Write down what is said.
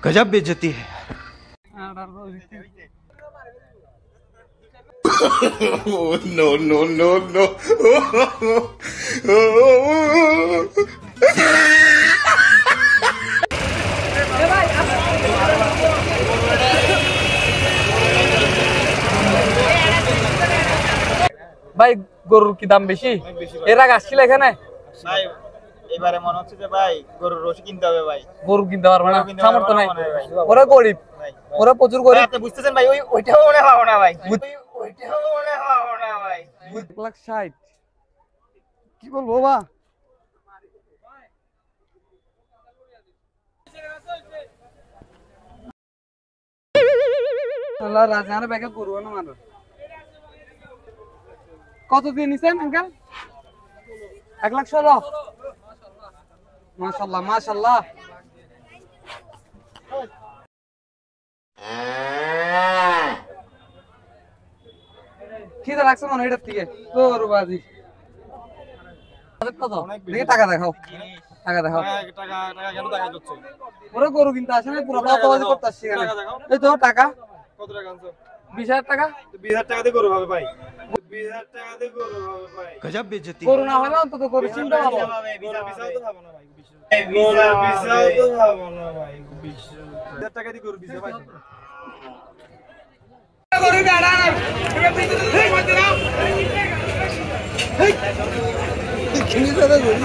गजब बेइज्जती है। No no no no. ভাই গরুর কি দাম বেশি? এর আগে আসছিল এখানে? ভাই এবারে মনে হচ্ছে যে ভাই গরুর রসি কিনতে হবে ভাই। গরু কিনতে পারবে না, সামর্থ্য নাই। ওরা গরিব, ওরা প্রচুর গরিব। আপনি বুঝতেছেন ভাই, ওইটাও মনে হয় না ভাই, ওইটাও মনে হয় না ভাই। 1,60,000 কি বলবো বাবা? আল্লাহ রাজার ব্যাগে গরু না মানুষ। কত দিয়ে নিছেন আঙ্কেল? 1,16,000। মাশাআল্লাহ মাশাআল্লাহ। কি তো লাগছে মনে এটার থেকে তোর বাজি। কত দেখি টাকা দেখাও, টাকা দেখাও। টাকা কেন টাকা যাচ্ছে? ওরা গরু কিনতে আসে না, পুরো বাজি করতে আসছে এখানে। এই তো টাকা কত টাকা আনছো? 20,000 টাকা। 20,000 টাকা দিয়ে গরু হবে ভাই, 20,000 টাকা দিয়ে গরু হবে ভাই। गजब बेइज्जती। গরু না হলে অন্তত গরু চিন্তা ভালো। বিশাল তো খাবো না ভাই, বিশাল তো খাবো না ভাই, 20,000 টাকা দিয়ে গরু বিশাল ভাই। গরু গাড়া কিনে দাদা গরু